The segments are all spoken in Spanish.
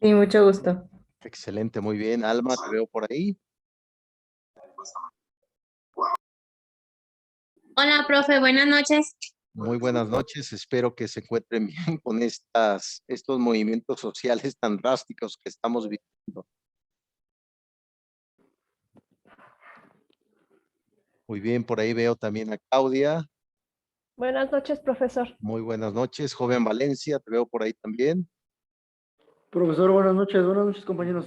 Sí, mucho gusto. Excelente, muy bien. Alma, te veo por ahí. Hola, profe, buenas noches. Muy buenas noches. Espero que se encuentren bien con estos movimientos sociales tan drásticos que estamos viviendo. Muy bien, por ahí veo también a Claudia. Buenas noches, profesor. Muy buenas noches. Joven Valencia, te veo por ahí también. Profesor, buenas noches, compañeros.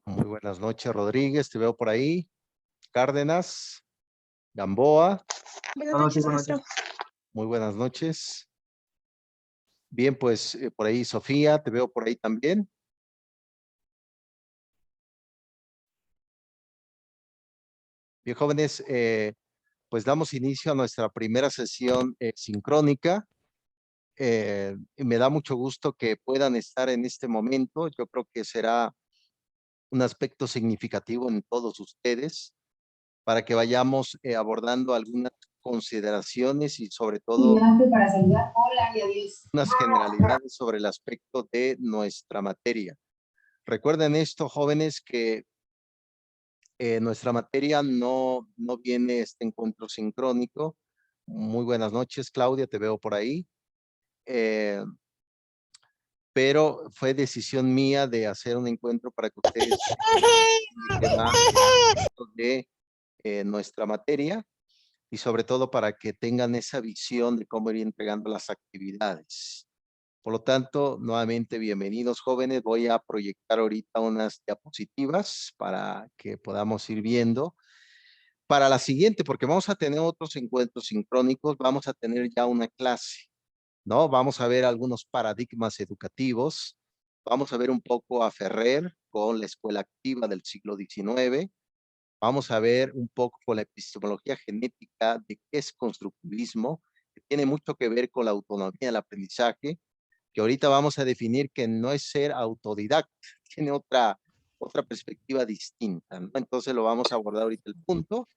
Muy buenas noches, Rodríguez, te veo por ahí. Cárdenas, Gamboa. Buenas noches, maestro. Muy buenas noches. Bien, pues por ahí Sofía, te veo por ahí también. Bien, jóvenes, pues damos inicio a nuestra primera sesión sincrónica. Y me da mucho gusto que puedan estar en este momento. Yo creo que será un aspecto significativo en todos ustedes para que vayamos abordando algunas consideraciones y sobre todo Para saludar, hola y adiós. unas generalidades sobre el aspecto de nuestra materia. Recuerden esto, jóvenes, que nuestra materia no viene este encuentro sincrónico. Muy buenas noches, Claudia, te veo por ahí. Pero fue decisión mía de hacer un encuentro para que ustedes de qué va de nuestra materia y sobre todo para que tengan esa visión de cómo ir entregando las actividades. Por lo tanto, nuevamente, bienvenidos jóvenes. Voy a proyectar ahorita unas diapositivas para que podamos ir viendo. Para la siguiente, porque vamos a tener otros encuentros sincrónicos, vamos a tener ya una clase, ¿no? Vamos a ver algunos paradigmas educativos. Vamos a ver un poco a Ferrer con la escuela activa del siglo XIX. Vamos a ver un poco con la epistemología genética de qué es constructivismo, que tiene mucho que ver con la autonomía del aprendizaje, que ahorita vamos a definir que no es ser autodidacta, tiene otra perspectiva distinta, ¿no? Entonces lo vamos a abordar ahorita el punto.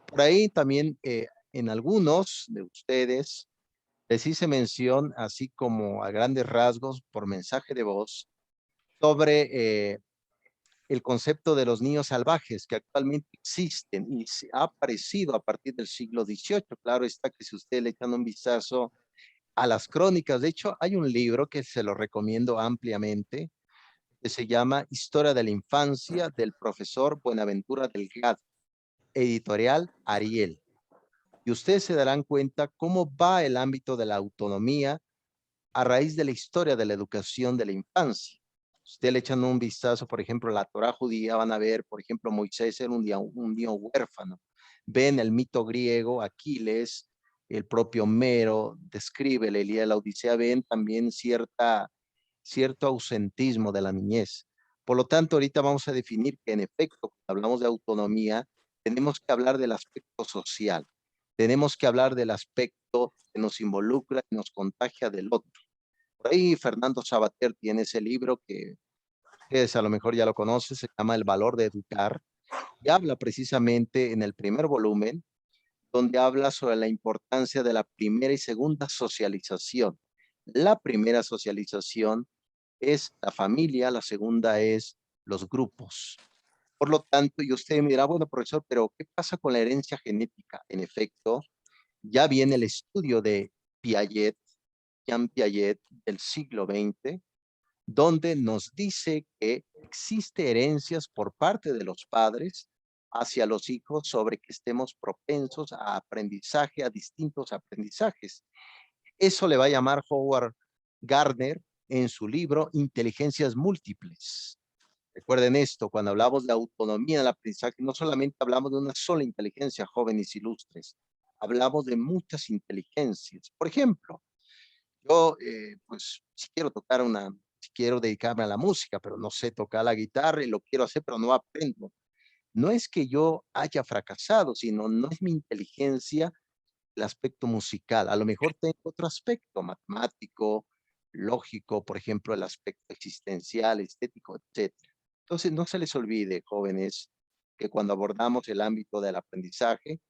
Por ahí también en algunos de ustedes les hice mención, así como a grandes rasgos por mensaje de voz, sobre el concepto de los niños salvajes que actualmente existen y se ha aparecido a partir del siglo XVIII. Claro está que si ustedes le echan un vistazo a las crónicas, de hecho hay un libro que se lo recomiendo ampliamente, que se llama Historia de la Infancia del profesor Buenaventura Delgado, editorial Ariel. Y ustedes se darán cuenta cómo va el ámbito de la autonomía a raíz de la historia de la educación de la infancia. Usted le echan un vistazo, por ejemplo, a la Torá judía, van a ver, por ejemplo, Moisés era un niño huérfano. Ven el mito griego, Aquiles, el propio Homero describe la Ilíada de la Odisea, ven también cierto ausentismo de la niñez. Por lo tanto, ahorita vamos a definir que en efecto, cuando hablamos de autonomía, tenemos que hablar del aspecto social, tenemos que hablar del aspecto que nos involucra y nos contagia del otro. Por ahí Fernando Sabater tiene ese libro que ustedes a lo mejor ya lo conocen, se llama El valor de educar, y habla precisamente en el primer volumen, donde habla sobre la importancia de la primera y segunda socialización. La primera socialización es la familia, la segunda es los grupos. Por lo tanto, y usted me dirá, bueno, profesor, pero ¿qué pasa con la herencia genética? En efecto, ya viene el estudio de Piaget, Jean Piaget, del siglo XX, donde nos dice que existe herencias por parte de los padres hacia los hijos sobre que estemos propensos a aprendizaje, a distintos aprendizajes. Eso le va a llamar Howard Gardner en su libro Inteligencias Múltiples. Recuerden esto, cuando hablamos de autonomía del aprendizaje, no solamente hablamos de una sola inteligencia, jóvenes ilustres, hablamos de muchas inteligencias. Por ejemplo, yo, pues, si quiero dedicarme a la música, pero no sé tocar la guitarra y lo quiero hacer, pero no aprendo. No es que yo haya fracasado, sino no es mi inteligencia el aspecto musical. A lo mejor tengo otro aspecto matemático, lógico, por ejemplo, el aspecto existencial, estético, etcétera. Entonces, no se les olvide, jóvenes, que cuando abordamos el ámbito del aprendizaje,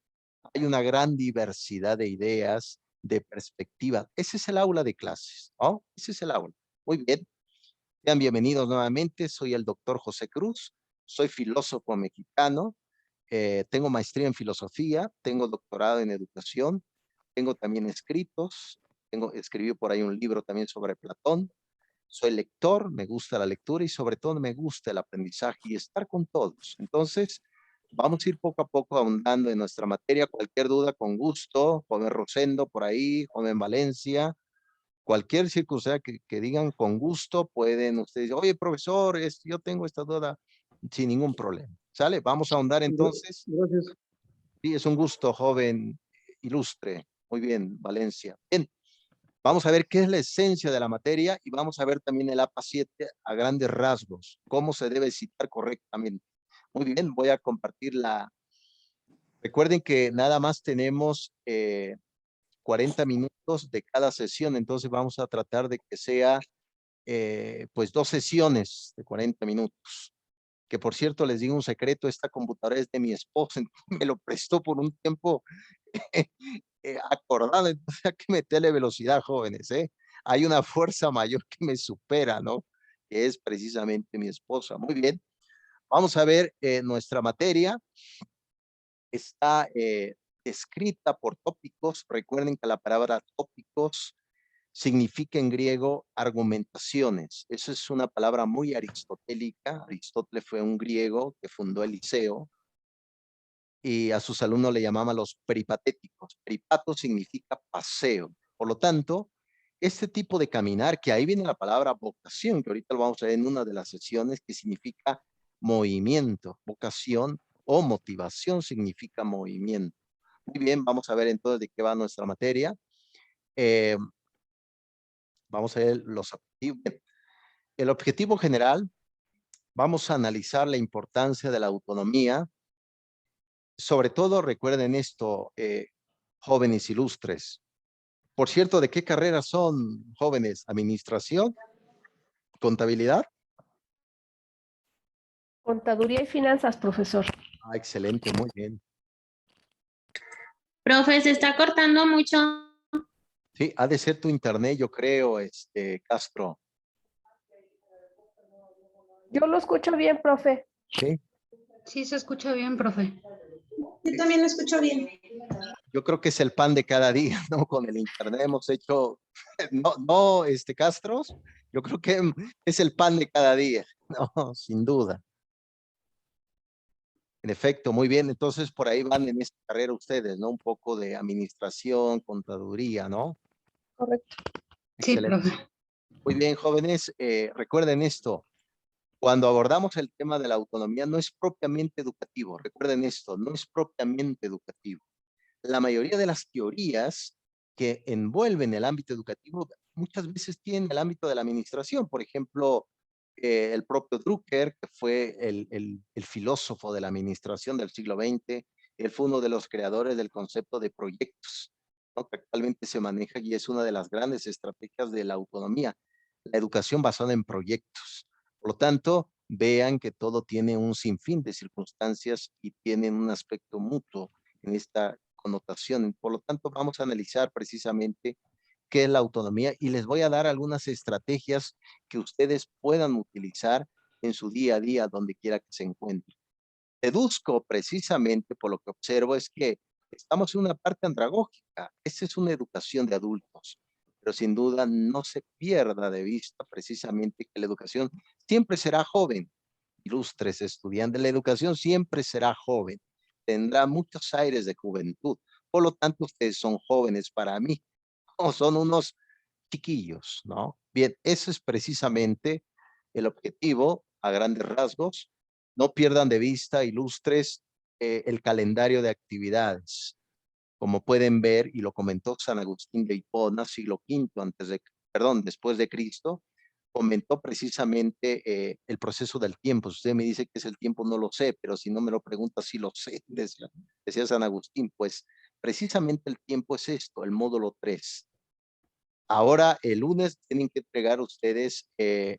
hay una gran diversidad de ideas, de perspectivas. Ese es el aula de clases, ¿no? Ese es el aula. Muy bien. Sean bienvenidos nuevamente. Soy el doctor José Cruz. Soy filósofo mexicano. Tengo maestría en filosofía. Tengo doctorado en educación. Tengo también escritos. Escribí por ahí un libro también sobre Platón. Soy lector, me gusta la lectura y sobre todo me gusta el aprendizaje y estar con todos. Entonces, vamos a ir poco a poco ahondando en nuestra materia. Cualquier duda, con gusto. Joven Rosendo por ahí, joven Valencia. Cualquier circunstancia que digan con gusto, pueden ustedes, oye, profesor, yo tengo esta duda, sin ningún problema. ¿Sale? Vamos a ahondar entonces. Gracias. Sí, es un gusto, joven ilustre. Muy bien, Valencia. Bien, vamos a ver qué es la esencia de la materia y vamos a ver también el APA 7 a grandes rasgos, cómo se debe citar correctamente. Muy bien, voy a compartir la... Recuerden que nada más tenemos 40 minutos de cada sesión, entonces vamos a tratar de que sea pues 2 sesiones de 40 minutos. Que por cierto, les digo un secreto, esta computadora es de mi esposa, me lo prestó por un tiempo acordado, entonces hay que meterle velocidad, jóvenes, ¿eh? Hay una fuerza mayor que me supera, ¿no? Que es precisamente mi esposa. Muy bien, vamos a ver nuestra materia. Está escrita por tópicos. Recuerden que la palabra tópicos significa en griego argumentaciones. Esa es una palabra muy aristotélica. Aristóteles fue un griego que fundó el Liceo y a sus alumnos le llamaban los peripatéticos. Peripato significa paseo. Por lo tanto, este tipo de caminar, que ahí viene la palabra vocación, que ahorita lo vamos a ver en una de las sesiones, que significa movimiento. Vocación o motivación significa movimiento. Muy bien, vamos a ver entonces de qué va nuestra materia. Vamos a ver los objetivos. El objetivo general, vamos a analizar la importancia de la autonomía. Sobre todo, recuerden esto, jóvenes ilustres. Por cierto, ¿de qué carrera son, jóvenes? ¿Administración? ¿Contabilidad? Contaduría y finanzas, profesor. Ah, excelente, muy bien. Profe, se está cortando mucho. Sí, ha de ser tu internet, yo creo, Castro. Yo lo escucho bien, profe. Sí, Sí, se escucha bien, profe. Yo también lo escucho bien. yo creo que es el pan de cada día, ¿no? Con el internet hemos hecho, no, Castros, yo creo que es el pan de cada día, no, sin duda. En efecto, muy bien. Entonces, por ahí van en esta carrera ustedes, ¿no? Un poco de administración, contaduría, ¿no? Correcto. Sí, Excelente. profe. Muy bien, jóvenes. Recuerden esto. Cuando abordamos el tema de la autonomía, no es propiamente educativo. Recuerden esto, no es propiamente educativo. La mayoría de las teorías que envuelven el ámbito educativo muchas veces tienen el ámbito de la administración. Por ejemplo, el propio Drucker, que fue el filósofo de la administración del siglo XX, él fue uno de los creadores del concepto de proyectos, ¿no? Que actualmente se maneja y es una de las grandes estrategias de la autonomía, la educación basada en proyectos. Por lo tanto, vean que todo tiene un sinfín de circunstancias y tienen un aspecto mutuo en esta connotación. Por lo tanto, vamos a analizar precisamente qué es la autonomía y les voy a dar algunas estrategias que ustedes puedan utilizar en su día a día, donde quiera que se encuentren. Deduzco precisamente por lo que observo es que estamos en una parte andragógica. Esta es una educación de adultos, pero sin duda no se pierda de vista precisamente que la educación siempre será joven. Ilustres estudiantes, la educación siempre será joven, tendrá muchos aires de juventud. Por lo tanto, ustedes son jóvenes para mí, o son unos chiquillos, ¿no? Bien, ese es precisamente el objetivo a grandes rasgos. No pierdan de vista, ilustres, el calendario de actividades. Como pueden ver, y lo comentó San Agustín de Hipona, siglo V después de Cristo, comentó precisamente el proceso del tiempo. Si usted me dice que es el tiempo, no lo sé, pero si no me lo pregunta, sí lo sé, decía San Agustín. Pues precisamente el tiempo es esto, el módulo 3. Ahora, el lunes tienen que entregar ustedes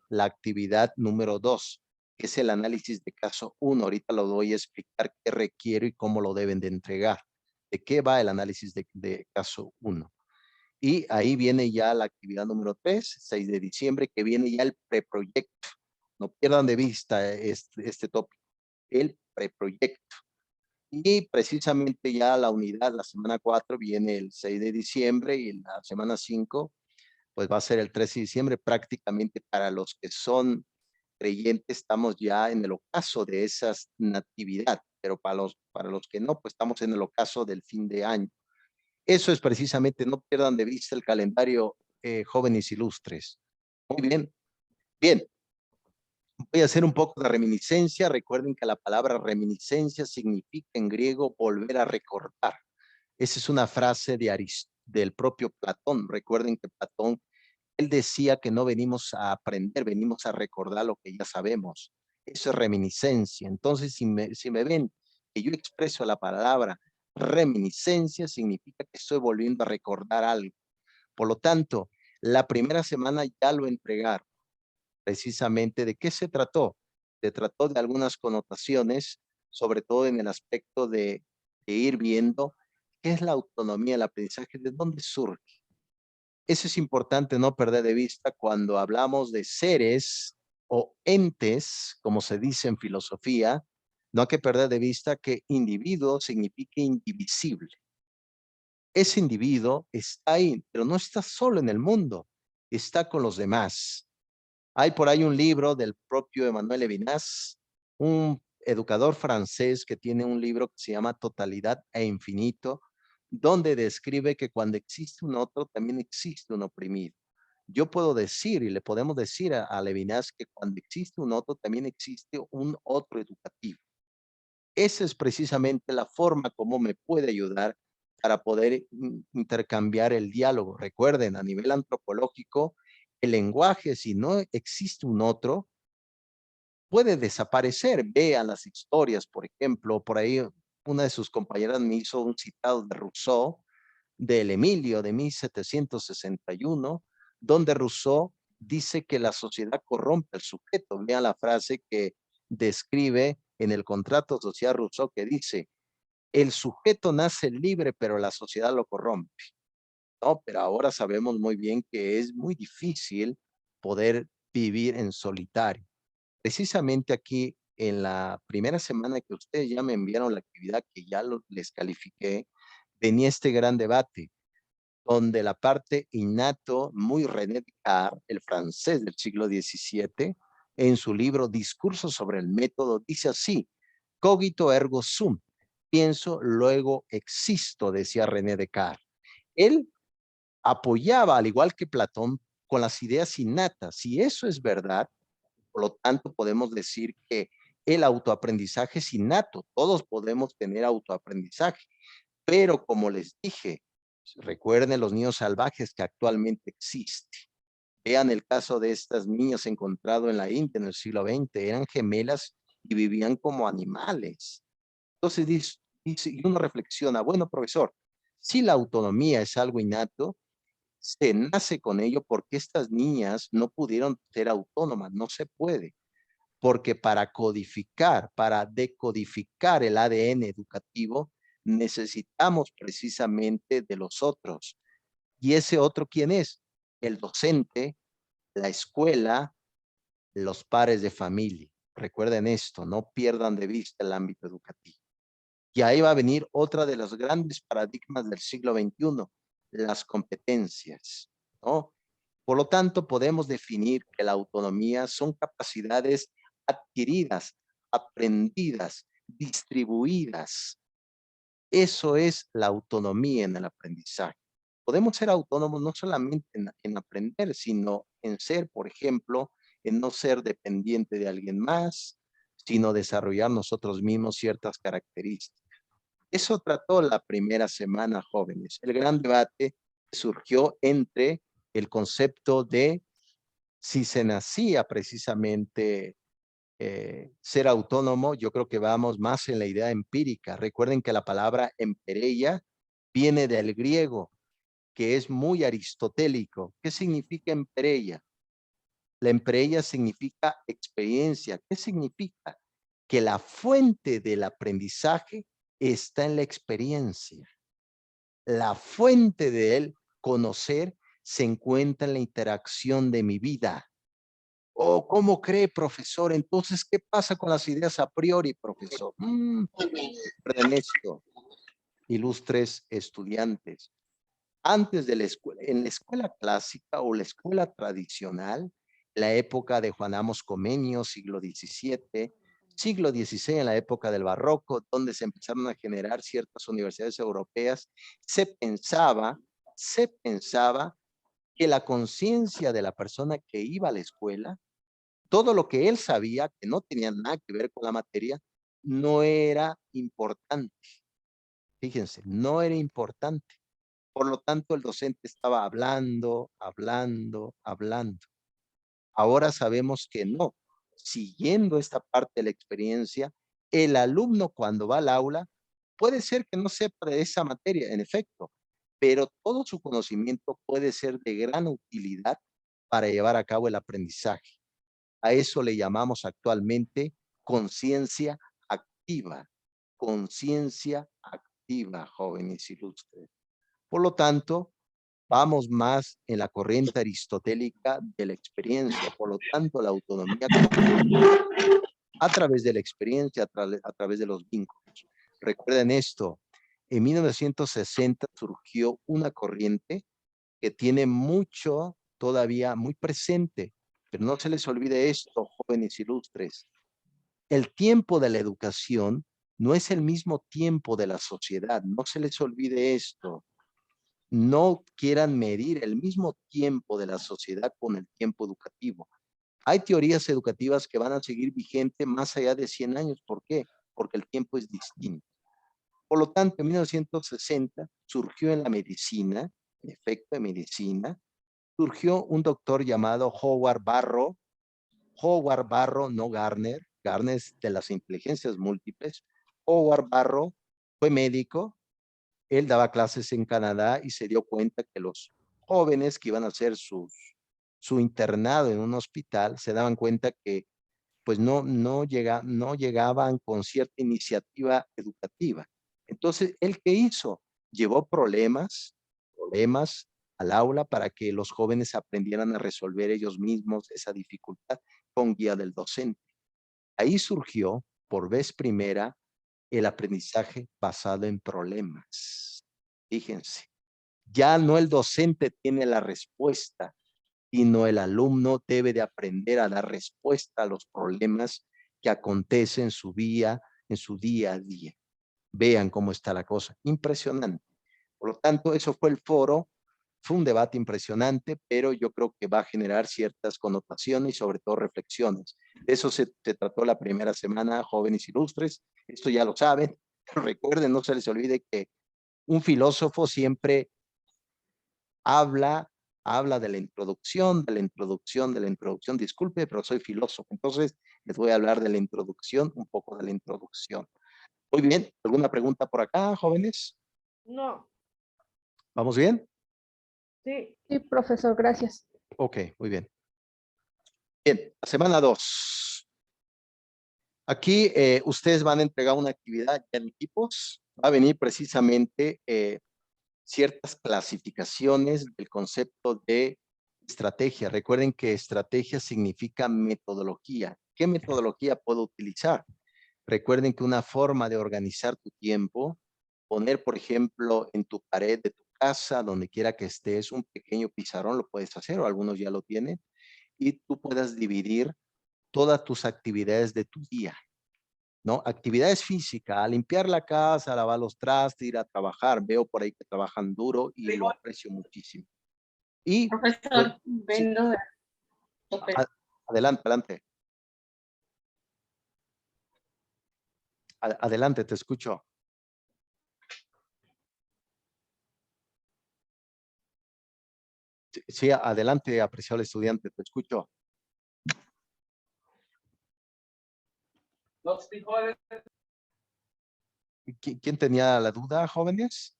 la actividad número 2, que es el análisis de caso 1. Ahorita lo voy a explicar qué requiero y cómo lo deben de entregar. ¿De qué va el análisis de caso 1? Y ahí viene ya la actividad número 3, 6 de diciembre, que viene ya el preproyecto. No pierdan de vista este tópico, el preproyecto. Y precisamente ya la unidad, la semana 4 viene el 6 de diciembre y la semana 5, pues va a ser el 13 de diciembre. Prácticamente para los que son creyentes estamos ya en el ocaso de esa natividad, pero para los que no, pues estamos en el ocaso del fin de año. Eso es precisamente, no pierdan de vista el calendario, jóvenes ilustres. Muy bien, bien. Voy a hacer un poco de reminiscencia. Recuerden que la palabra reminiscencia significa en griego volver a recordar. Esa es una frase del propio Platón. Recuerden que Platón, él decía que no venimos a aprender, venimos a recordar lo que ya sabemos. Eso es reminiscencia. Entonces, si me ven que yo expreso la palabra reminiscencia, significa que estoy volviendo a recordar algo. Por lo tanto, la primera semana ya lo entregaron. Precisamente, ¿de qué se trató? Se trató de algunas connotaciones, sobre todo en el aspecto de ir viendo qué es la autonomía, el aprendizaje, de dónde surge. Eso es importante no perder de vista cuando hablamos de seres o entes, como se dice en filosofía. No hay que perder de vista que individuo significa indivisible. Ese individuo está ahí, pero no está solo en el mundo, está con los demás. Hay por ahí un libro del propio Emmanuel Levinas, un educador francés que tiene un libro que se llama Totalidad e Infinito, donde describe que cuando existe un otro, también existe un oprimido. Yo puedo decir, y le podemos decir a Levinas, que cuando existe un otro, también existe un otro educativo. Esa es precisamente la forma como me puede ayudar para poder intercambiar el diálogo. Recuerden, a nivel antropológico, el lenguaje, si no existe un otro, puede desaparecer. Vean las historias, por ejemplo, por ahí una de sus compañeras me hizo un citado de Rousseau, del Emilio de 1761, donde Rousseau dice que la sociedad corrompe al sujeto. Vean la frase que describe en el contrato social Rousseau, que dice: el sujeto nace libre, pero la sociedad lo corrompe. No, pero ahora sabemos muy bien que es muy difícil poder vivir en solitario. Precisamente aquí, en la primera semana que ustedes ya me enviaron la actividad que ya les califiqué, venía este gran debate, donde la parte innato, muy René Descartes, el francés del siglo XVII, en su libro Discurso sobre el método, dice así: cogito ergo sum, pienso, luego existo, decía René Descartes. Él apoyaba, al igual que Platón, con las ideas innatas. Si eso es verdad, por lo tanto, podemos decir que el autoaprendizaje es innato. Todos podemos tener autoaprendizaje, pero como les dije, recuerden los niños salvajes que actualmente existen. Vean el caso de estas niñas encontrado en la India en el siglo XX. Eran gemelas y vivían como animales. Entonces dice, y uno reflexiona, bueno, profesor, si la autonomía es algo innato, se nace con ello, porque estas niñas no pudieron ser autónomas. No se puede, porque para codificar, para decodificar el ADN educativo, necesitamos precisamente de los otros. ¿Y ese otro quién es? El docente, la escuela, los pares de familia. Recuerden esto, no pierdan de vista el ámbito educativo. Y ahí va a venir otra de los grandes paradigmas del siglo XXI, las competencias, ¿no? Por lo tanto, podemos definir que la autonomía son capacidades adquiridas, aprendidas, distribuidas. Eso es la autonomía en el aprendizaje. Podemos ser autónomos no solamente en aprender, sino en ser, por ejemplo, en no ser dependiente de alguien más, sino desarrollar nosotros mismos ciertas características. Eso trató la primera semana, jóvenes. El gran debate surgió entre el concepto de si se nacía precisamente ser autónomo. Yo creo que vamos más en la idea empírica. Recuerden que la palabra empereia viene del griego, que es muy aristotélico. ¿Qué significa empereia? La empereia significa experiencia. ¿Qué significa? Que la fuente del aprendizaje está en la experiencia. La fuente de él Conocer se encuentra en la interacción de mi vida. Oh, ¿cómo cree, profesor? Entonces, ¿qué pasa con las ideas a priori, profesor? Recuerden esto, ilustres estudiantes. Antes de la escuela, en la escuela clásica o la escuela tradicional, la época de Juan Amos Comenio, siglo XVII, siglo XVI, en la época del Barroco, donde se empezaron a generar ciertas universidades europeas, se pensaba que la conciencia de la persona que iba a la escuela, todo lo que él sabía, que no tenía nada que ver con la materia, no era importante. Fíjense, no era importante. Por lo tanto, el docente estaba hablando. Ahora sabemos que no. Siguiendo esta parte de la experiencia, el alumno cuando va al aula puede ser que no sepa de esa materia, en efecto, pero todo su conocimiento puede ser de gran utilidad para llevar a cabo el aprendizaje. A eso le llamamos actualmente conciencia activa. Conciencia activa, jóvenes ilustres. Por lo tanto, vamos más en la corriente aristotélica de la experiencia. Por lo tanto, la autonomía a través de la experiencia, a través de los vínculos. Recuerden esto, en 1960 surgió una corriente que tiene mucho todavía muy presente, pero no se les olvide esto, jóvenes ilustres. El tiempo de la educación no es el mismo tiempo de la sociedad, no se les olvide esto. No quieran medir el mismo tiempo de la sociedad con el tiempo educativo. Hay teorías educativas que van a seguir vigentes más allá de 100 años. ¿Por qué? Porque el tiempo es distinto. Por lo tanto, en 1960 surgió en la medicina, en efecto de medicina, surgió un doctor llamado Howard Barrow, no Garner, Garner es de las inteligencias múltiples. Howard Barrow fue médico, él daba clases en Canadá y se dio cuenta que los jóvenes que iban a hacer su internado en un hospital se daban cuenta que pues no llegaban con cierta iniciativa educativa. Entonces, ¿él qué hizo? Llevó problemas al aula para que los jóvenes aprendieran a resolver ellos mismos esa dificultad con guía del docente. Ahí surgió, por vez primera, el aprendizaje basado en problemas. Fíjense, ya no el docente tiene la respuesta, sino el alumno debe de aprender a dar respuesta a los problemas que acontecen en su día a día. Vean cómo está la cosa, impresionante. Por lo tanto, eso fue el foro, fue un debate impresionante, pero yo creo que va a generar ciertas connotaciones y sobre todo reflexiones. De eso se trató la primera semana, jóvenes ilustres, esto ya lo saben, pero recuerden, no se les olvide que un filósofo siempre habla de la introducción, disculpe, pero soy filósofo, entonces les voy a hablar de la introducción, un poco de la introducción. Muy bien, ¿alguna pregunta por acá, jóvenes? No. ¿Vamos bien? Sí. Sí, profesor, gracias. Ok, muy bien. Bien, la semana 2. Aquí ustedes van a entregar una actividad ya en equipos. Va a venir precisamente ciertas clasificaciones del concepto de estrategia. Recuerden que estrategia significa metodología. ¿Qué metodología puedo utilizar? Recuerden que una forma de organizar tu tiempo, poner, por ejemplo, en tu pared de tu casa, donde quiera que estés, un pequeño pizarrón, lo puedes hacer, o algunos ya lo tienen, y tú puedas dividir todas tus actividades de tu día, ¿no? Actividades físicas, limpiar la casa, lavar los trastes, ir a trabajar. Veo por ahí que trabajan duro y lo aprecio muchísimo. Y, Profesor, sí, vendo de adelante, adelante. Adelante, te escucho. Sí, adelante, apreciable estudiante, te escucho. ¿Quién tenía la duda, jóvenes?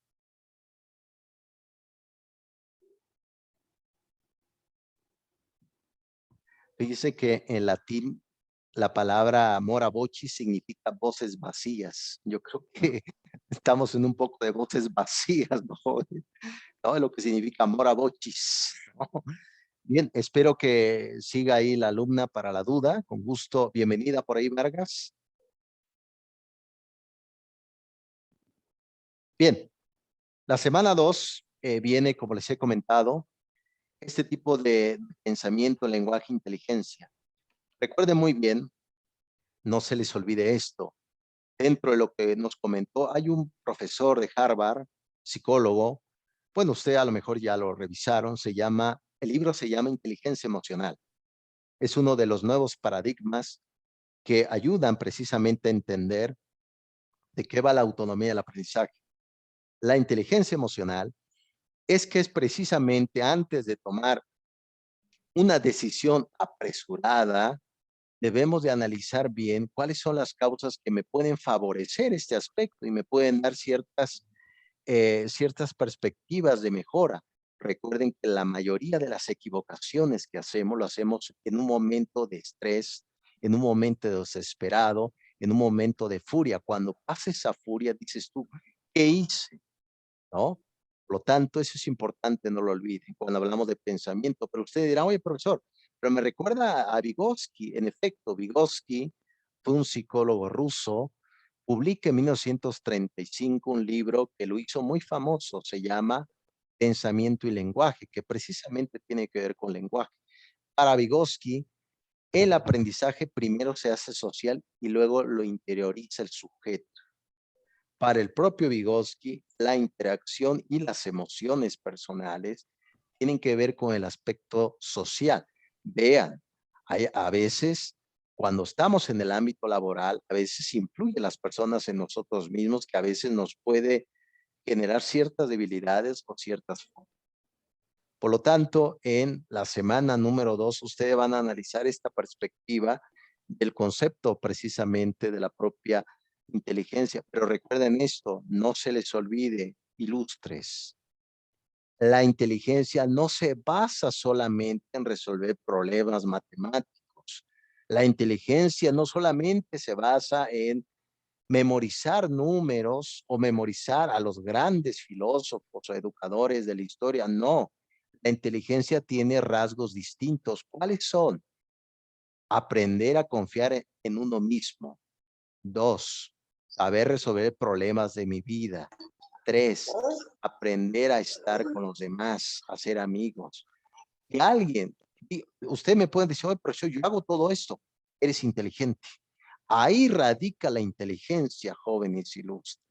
Dice que en latín la palabra mora voci significa voces vacías. Yo creo que estamos en un poco de voces vacías, ¿no, jóvenes? ¿no? Lo que significa mora bochis, ¿no? Bien, espero que siga ahí la alumna para la duda. Con gusto, bienvenida por ahí, Vargas. Bien, la semana 2 viene, como les he comentado, este tipo de pensamiento, lenguaje, inteligencia. Recuerden muy bien, no se les olvide esto. Dentro de lo que nos comentó, hay un profesor de Harvard, psicólogo. Bueno, usted a lo mejor ya lo revisaron. El libro se llama Inteligencia Emocional. Es uno de los nuevos paradigmas que ayudan precisamente a entender de qué va la autonomía del aprendizaje. La inteligencia emocional es precisamente antes de tomar una decisión apresurada, debemos de analizar bien cuáles son las causas que me pueden favorecer este aspecto y me pueden dar ciertas perspectivas de mejora. Recuerden que la mayoría de las equivocaciones que hacemos, lo hacemos en un momento de estrés, en un momento desesperado, en un momento de furia. Cuando pasa esa furia, dices tú, ¿qué hice? ¿No? Por lo tanto, eso es importante, no lo olviden, cuando hablamos de pensamiento. Pero usted dirá, oye, profesor, pero me recuerda a Vygotsky. En efecto, Vygotsky fue un psicólogo ruso. Publica en 1935 un libro que lo hizo muy famoso, se llama Pensamiento y Lenguaje, que precisamente tiene que ver con lenguaje. Para Vygotsky, el aprendizaje primero se hace social y luego lo interioriza el sujeto. Para el propio Vygotsky, la interacción y las emociones personales tienen que ver con el aspecto social. Vean, a veces cuando estamos en el ámbito laboral, a veces influyen las personas en nosotros mismos que a veces nos puede generar ciertas debilidades o ciertas formas. Por lo tanto, en la semana número 2, ustedes van a analizar esta perspectiva del concepto precisamente de la propia inteligencia. Pero recuerden esto, no se les olvide, ilustres. La inteligencia no se basa solamente en resolver problemas matemáticos. La inteligencia no solamente se basa en memorizar números o memorizar a los grandes filósofos o educadores de la historia. No, la inteligencia tiene rasgos distintos. ¿Cuáles son? Aprender a confiar en uno mismo. 2, saber resolver problemas de mi vida. 3, aprender a estar con los demás, a ser amigos. Que alguien, usted me puede decir, oye, pero yo hago todo esto. Eres inteligente. Ahí radica la inteligencia, jóvenes ilustres.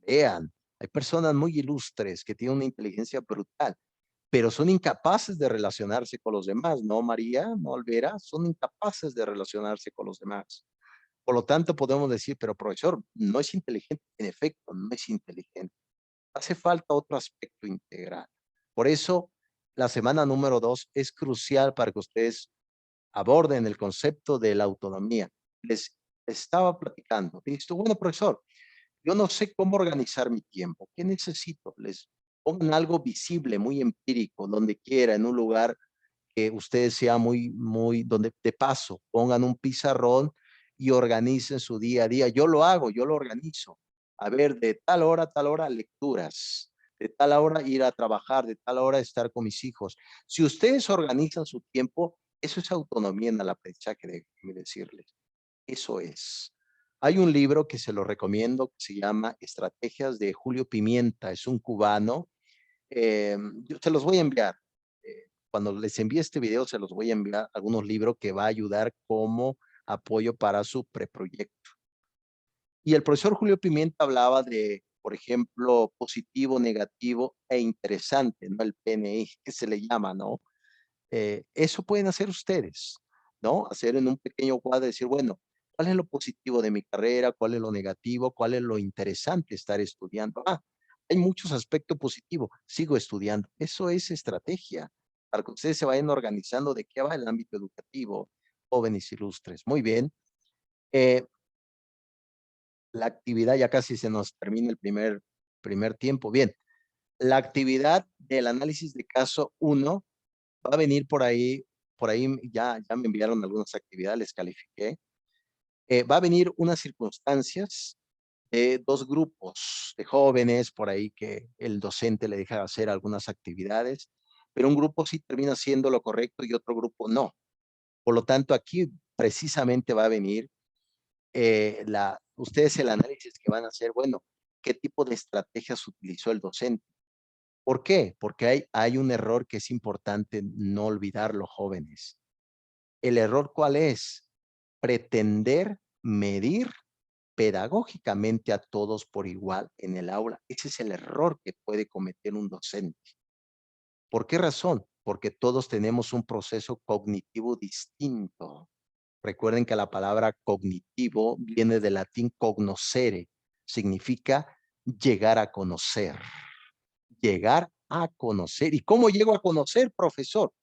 Vean, hay personas muy ilustres que tienen una inteligencia brutal, pero son incapaces de relacionarse con los demás, ¿no, María? ¿No, Olvera? Son incapaces de relacionarse con los demás. Por lo tanto, podemos decir, pero profesor, no es inteligente. En efecto, no es inteligente. Hace falta otro aspecto integral. Por eso, la semana número 2 es crucial para que ustedes aborden el concepto de la autonomía. Les estaba platicando. Y dice, bueno, profesor, yo no sé cómo organizar mi tiempo. ¿Qué necesito? Les pongan algo visible, muy empírico, donde quiera, en un lugar que ustedes sea donde de paso, pongan un pizarrón y organicen su día a día. Yo lo hago, yo lo organizo. A ver, de tal hora a tal hora, lecturas. De tal hora ir a trabajar, de tal hora estar con mis hijos. Si ustedes organizan su tiempo, eso es autonomía en el aprendizaje, déjenme decirles. Eso es. Hay un libro que se lo recomiendo que se llama Estrategias de Julio Pimienta. Es un cubano. Yo se los voy a enviar. Cuando les envíe este video, se los voy a enviar algunos libros que va a ayudar como apoyo para su preproyecto. Y el profesor Julio Pimienta hablaba de, por ejemplo, positivo, negativo e interesante, ¿no? El PNI, que se le llama, ¿no? Eso pueden hacer ustedes, ¿no? Hacer en un pequeño cuadro, decir, bueno, ¿cuál es lo positivo de mi carrera? ¿Cuál es lo negativo? ¿Cuál es lo interesante estar estudiando? Ah, hay muchos aspectos positivos, sigo estudiando. Eso es estrategia, para que ustedes se vayan organizando de qué va el ámbito educativo, jóvenes ilustres. Muy bien. La actividad, ya casi se nos termina el primer tiempo. Bien, la actividad del análisis de caso 1 va a venir por ahí ya me enviaron algunas actividades, les califiqué. Va a venir unas circunstancias dos grupos de jóvenes por ahí que el docente le deja hacer algunas actividades, pero un grupo sí termina haciendo lo correcto y otro grupo no. Por lo tanto, aquí precisamente va a venir ustedes el análisis que van a hacer, bueno, ¿qué tipo de estrategias utilizó el docente? ¿Por qué? Porque hay un error que es importante no olvidarlo, jóvenes. ¿El error cuál es? Pretender medir pedagógicamente a todos por igual en el aula. Ese es el error que puede cometer un docente. ¿Por qué razón? Porque todos tenemos un proceso cognitivo distinto. Recuerden que la palabra cognitivo viene del latín cognoscere, significa llegar a conocer. Llegar a conocer. ¿Y cómo llego a conocer, profesor?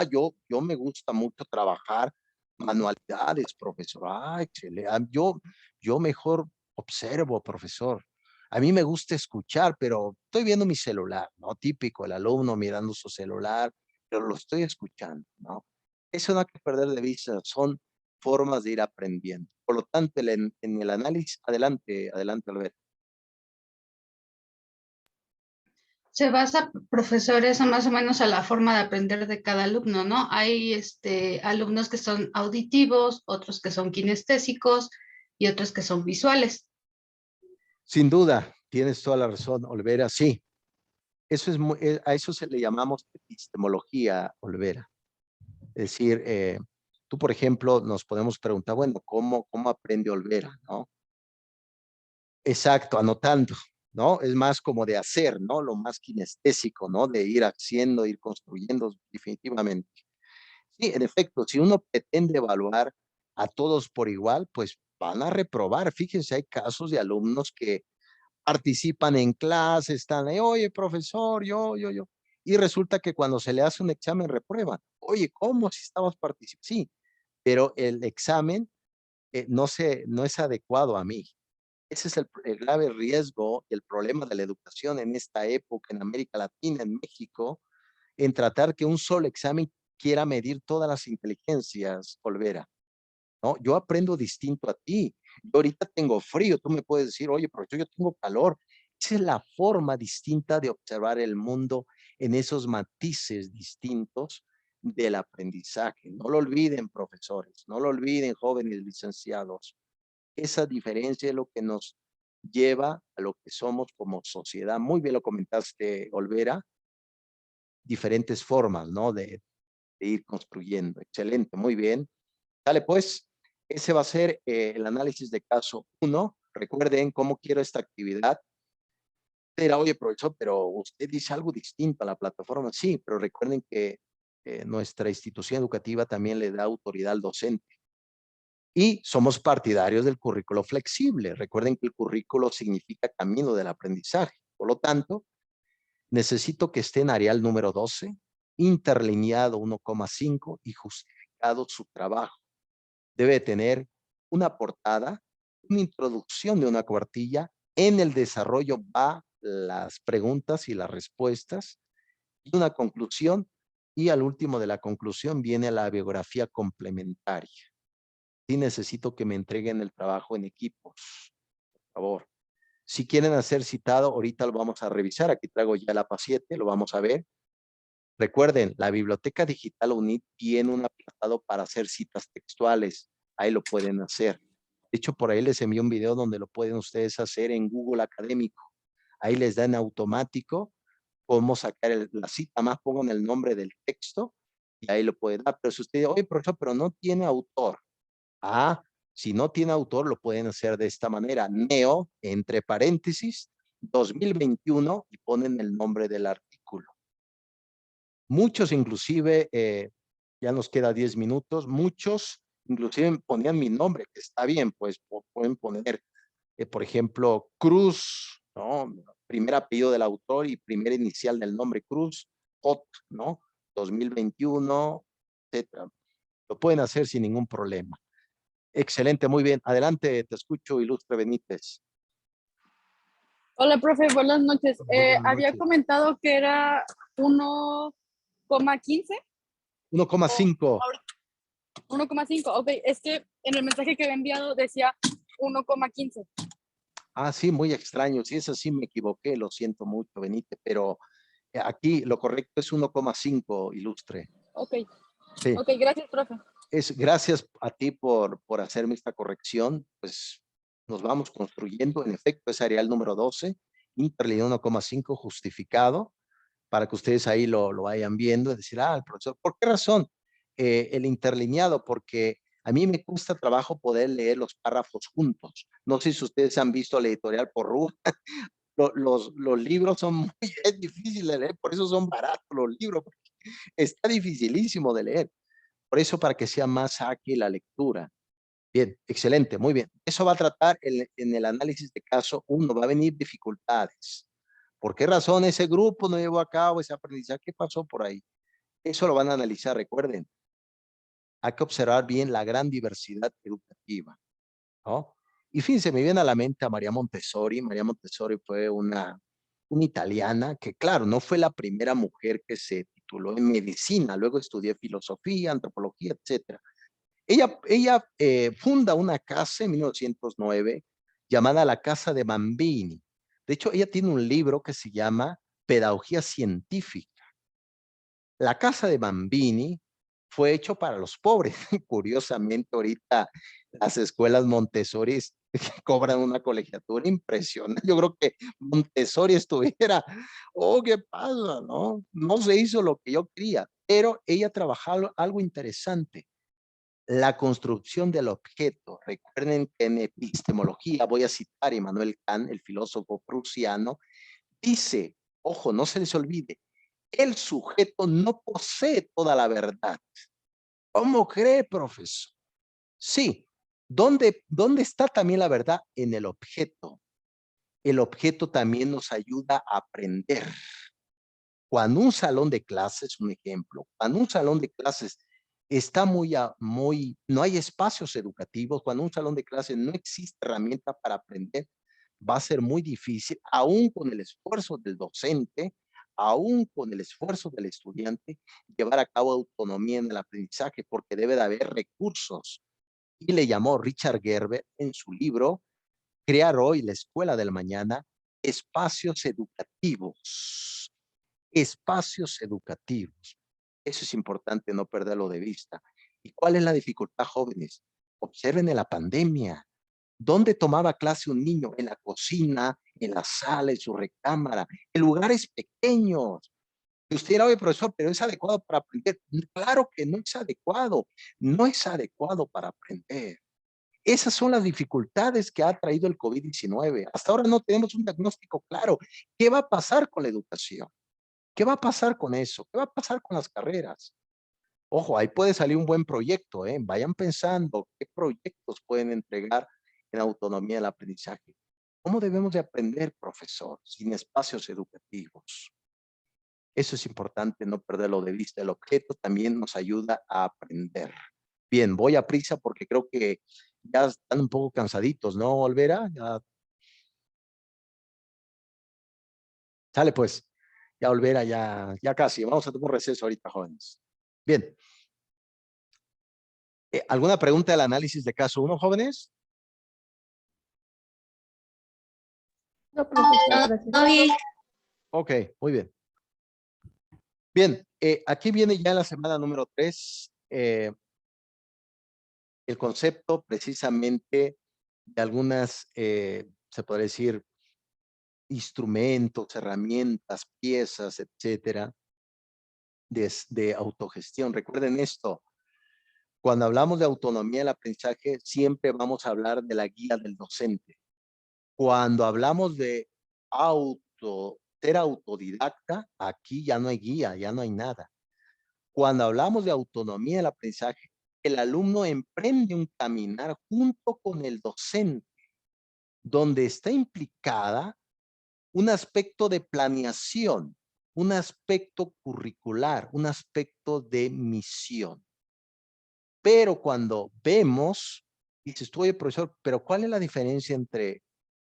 Yo me gusta mucho trabajar manualidades, profesor. Excelente. Yo mejor observo, profesor. A mí me gusta escuchar, pero estoy viendo mi celular, ¿no? Típico, el alumno mirando su celular, pero lo estoy escuchando, ¿no? Eso no hay que perder de vista, son formas de ir aprendiendo. Por lo tanto, en el análisis, adelante, Albert. Se basa, profesor, eso más o menos a la forma de aprender de cada alumno, ¿no? Hay alumnos que son auditivos, otros que son kinestésicos y otros que son visuales. Sin duda, tienes toda la razón, Olvera, sí. Eso es a eso se le llamamos epistemología, Olvera. Es decir, tú, por ejemplo, nos podemos preguntar, bueno, ¿cómo aprende Olvera, no? Exacto, anotando, ¿no? Es más como de hacer, ¿no? Lo más kinestésico, ¿no? De ir haciendo, ir construyendo, definitivamente. Sí, en efecto, si uno pretende evaluar a todos por igual, pues van a reprobar. Fíjense, hay casos de alumnos que participan en clase, están ahí, oye, profesor, yo. Y resulta que cuando se le hace un examen reprueban. Oye, ¿cómo si estabas participando? Sí, pero el examen no es adecuado a mí. Ese es el grave riesgo y el problema de la educación en esta época, en América Latina, en México, en tratar que un solo examen quiera medir todas las inteligencias, Olvera. ¿No? Yo aprendo distinto a ti. Yo ahorita tengo frío, tú me puedes decir, oye, profesor, yo tengo calor. Esa es la forma distinta de observar el mundo en esos matices distintos del aprendizaje. No lo olviden, profesores, no lo olviden, jóvenes licenciados. Esa diferencia es lo que nos lleva a lo que somos como sociedad. Muy bien lo comentaste, Olvera, diferentes formas, ¿no? De ir construyendo. Excelente, muy bien. Dale, pues, ese va a ser el análisis de caso 1. Recuerden cómo quiero esta actividad. Pero, oye, profesor, pero usted dice algo distinto a la plataforma. Sí, pero recuerden que nuestra institución educativa también le da autoridad al docente. Y somos partidarios del currículo flexible. Recuerden que el currículo significa camino del aprendizaje. Por lo tanto, necesito que esté en Arial número 12, interlineado 1,5 y justificado su trabajo. Debe tener una portada, una introducción de una cuartilla. En el desarrollo va las preguntas y las respuestas y una conclusión. Y al último de la conclusión viene la biografía complementaria. Sí necesito que me entreguen el trabajo en equipos, por favor. Si quieren hacer citado, ahorita lo vamos a revisar. Aquí traigo ya el APA 7, lo vamos a ver. Recuerden, la Biblioteca Digital UNIT tiene un apartado para hacer citas textuales. Ahí lo pueden hacer. De hecho, por ahí les envié un video donde lo pueden ustedes hacer en Google Académico. Ahí les da en automático cómo sacar la cita. Más pongan el nombre del texto y ahí lo pueden dar. Pero si usted dice, oye, profesor, pero no tiene autor. Si no tiene autor, lo pueden hacer de esta manera. Neo, entre paréntesis, 2021 y ponen el nombre del artículo. Muchos inclusive, ya nos queda 10 minutos, muchos inclusive ponían mi nombre, que está bien, pues pueden poner, por ejemplo, Cruz, ¿no? Primer apellido del autor y primer inicial del nombre Cruz, J, ¿no? 2021, etcétera. Lo pueden hacer sin ningún problema. Excelente, muy bien. Adelante, te escucho, Ilustre Benítez. Hola, profe, buenas noches. Buenas Había noches. comentado que era 1,15. 1,5. 1,5, ok. Es que en el mensaje que había enviado decía 1,15. Ah, sí, muy extraño. Si es así, me equivoqué. Lo siento mucho, Benítez, pero aquí lo correcto es 1,5, ilustre. Ok, Sí. ok, gracias, profe. Gracias a ti por hacerme esta corrección. Pues nos vamos construyendo. En efecto, es areal número 12, interlineal 1,5 justificado, para que ustedes ahí lo vayan viendo. Es decir, el profesor, ¿por qué razón? El interlineado, porque a mí me cuesta trabajo poder leer los párrafos juntos. No sé si ustedes han visto la editorial por Porrúa. Los libros son muy es difícil de leer, por eso son baratos los libros. Está dificilísimo de leer. Por eso, para que sea más ágil la lectura. Bien, excelente, muy bien. Eso va a tratar en el análisis de caso 1, va a venir dificultades. ¿Por qué razón ese grupo no llevó a cabo ese aprendizaje? ¿Qué pasó por ahí? Eso lo van a analizar, recuerden. Hay que observar bien la gran diversidad educativa, ¿no? Y fíjense, me viene a la mente a María Montessori. María Montessori fue una italiana que, claro, no fue la primera mujer que se tituló en medicina, luego estudió filosofía, antropología, etcétera. Ella funda una casa en 1909 llamada la Casa de Bambini. De hecho, ella tiene un libro que se llama Pedagogía Científica. La Casa de Bambini fue hecho para los pobres. Curiosamente, ahorita las escuelas Montessori cobran una colegiatura impresionante. Yo creo que Montessori estuviera, ¿qué pasa? No se hizo lo que yo quería, pero ella trabajaba algo interesante. La construcción del objeto. Recuerden que en epistemología, voy a citar a Immanuel Kant, el filósofo prusiano, dice, ojo, no se les olvide, el sujeto no posee toda la verdad. ¿Cómo cree, profesor? Sí. ¿Dónde está también la verdad? En el objeto. El objeto también nos ayuda a aprender. Cuando un salón de clases, un ejemplo, cuando un salón de clases está no hay espacios educativos, cuando un salón de clases no existe herramienta para aprender, va a ser muy difícil, aún con el esfuerzo del docente, aún con el esfuerzo del estudiante, llevar a cabo autonomía en el aprendizaje, porque debe de haber recursos. Y le llamó Richard Gerber en su libro, Crear hoy la escuela del mañana, espacios educativos. Espacios educativos. Eso es importante no perderlo de vista. ¿Y cuál es la dificultad, jóvenes? Observen en la pandemia. ¿Dónde tomaba clase un niño? En la cocina, en la sala, en su recámara, en lugares pequeños. Y usted dirá, oye, profesor, pero es adecuado para aprender. Claro que no es adecuado. No es adecuado para aprender. Esas son las dificultades que ha traído el COVID-19. Hasta ahora no tenemos un diagnóstico claro. ¿Qué va a pasar con la educación? ¿Qué va a pasar con eso? ¿Qué va a pasar con las carreras? Ojo, ahí puede salir un buen proyecto, ¿eh? Vayan pensando qué proyectos pueden entregar en autonomía del aprendizaje. ¿Cómo debemos de aprender, profesor, sin espacios educativos? Eso es importante, no perderlo de vista. El objeto también nos ayuda a aprender. Bien, voy a prisa porque creo que ya están un poco cansaditos, ¿no, Olvera? Ya. Sale pues. Ya Olvera, ya casi. Vamos a tomar un receso ahorita, jóvenes. Bien. ¿Alguna pregunta del análisis de caso 1, jóvenes? No, profesor, gracias. Todo bien. Ok, muy bien. Bien, aquí viene ya la semana número 3, el concepto precisamente de algunas, se podría decir, instrumentos, herramientas, piezas, etcétera, de autogestión. Recuerden esto, cuando hablamos de autonomía del aprendizaje, siempre vamos a hablar de la guía del docente. Cuando hablamos de ser autodidacta, aquí ya no hay guía, ya no hay nada. Cuando hablamos de autonomía del aprendizaje, el alumno emprende un caminar junto con el docente, donde está implicada un aspecto de planeación, un aspecto curricular, un aspecto de misión. Pero cuando vemos, dices tú, oye, profesor, pero ¿cuál es la diferencia entre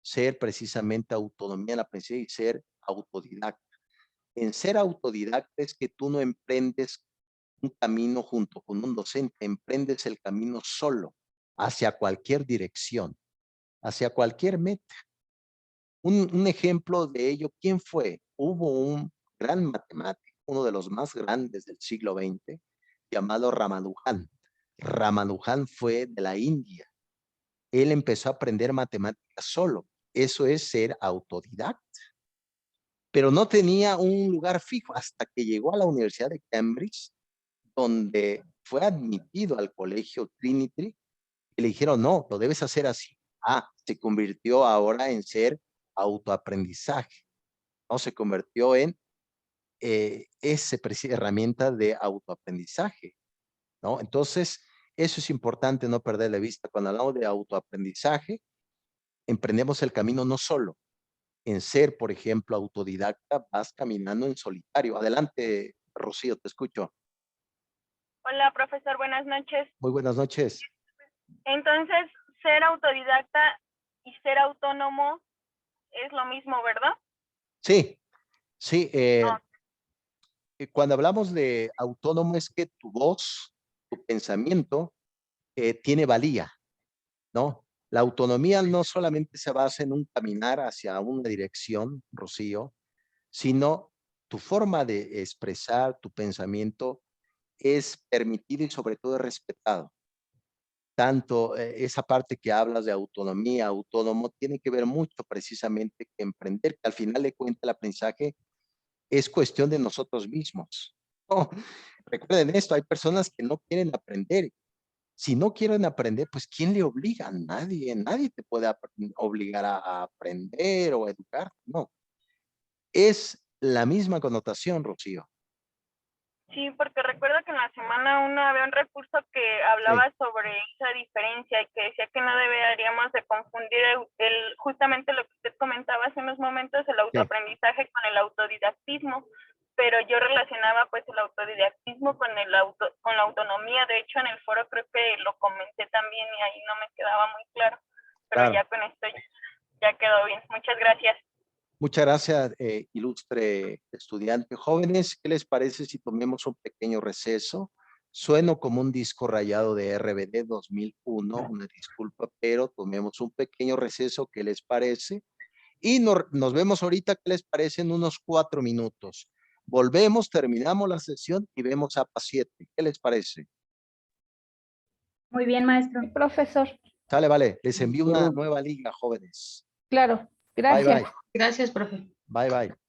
ser precisamente autonomía del aprendizaje y ser autodidacta? En ser autodidacta es que tú no emprendes un camino junto con un docente, emprendes el camino solo hacia cualquier dirección, hacia cualquier meta. Un ejemplo de ello, ¿quién fue? Hubo un gran matemático, uno de los más grandes del siglo XX, llamado Ramanujan. Ramanujan fue de la India. Él empezó a aprender matemáticas solo. Eso es ser autodidacta. Pero no tenía un lugar fijo hasta que llegó a la Universidad de Cambridge, donde fue admitido al colegio Trinity y le dijeron, no, lo debes hacer así. Se convirtió ahora en ser autoaprendizaje, ¿no? Se convirtió en esa herramienta de autoaprendizaje, ¿no? Entonces, eso es importante no perder de vista. Cuando hablamos de autoaprendizaje, emprendemos el camino no solo en ser, por ejemplo, autodidacta, vas caminando en solitario. Adelante, Rocío, te escucho. Hola, profesor, buenas noches. Muy buenas noches. Entonces, ser autodidacta y ser autónomo es lo mismo, ¿verdad? Sí, sí. No. Cuando hablamos de autónomo es que tu voz, tu pensamiento tiene valía, ¿no? La autonomía no solamente se basa en un caminar hacia una dirección, Rocío, sino tu forma de expresar tu pensamiento es permitido y sobre todo es respetado. Tanto esa parte que hablas de autonomía, autónomo, tiene que ver mucho precisamente que emprender, que al final de cuentas el aprendizaje es cuestión de nosotros mismos. ¿No? Recuerden esto, hay personas que no quieren aprender. Si no quieren aprender, pues ¿quién le obliga? Nadie, nadie te puede obligar a aprender o educar. No, es la misma connotación, Rocío. Sí, porque recuerdo que en la semana 1 había un recurso que hablaba sobre esa diferencia y que decía que no deberíamos de confundir justamente lo que usted comentaba hace unos momentos, el autoaprendizaje con el autodidactismo, pero yo relacionaba pues el autodidactismo con la autonomía. De hecho, en el foro creo que lo comenté también y ahí no me quedaba muy claro, pero ya con esto ya quedó bien. Muchas gracias. Muchas gracias, ilustre estudiante. Jóvenes, ¿qué les parece si tomemos un pequeño receso? Sueno como un disco rayado de RBD 2001, una disculpa, pero tomemos un pequeño receso, ¿qué les parece? Y nos vemos ahorita, ¿qué les parece? En unos 4 minutos. Volvemos, terminamos la sesión y vemos APA 7. ¿Qué les parece? Muy bien, maestro. Profesor. Sale, vale. Les envío una nueva liga, jóvenes. Claro, Bye, gracias. bye. Gracias, profe. Bye, bye.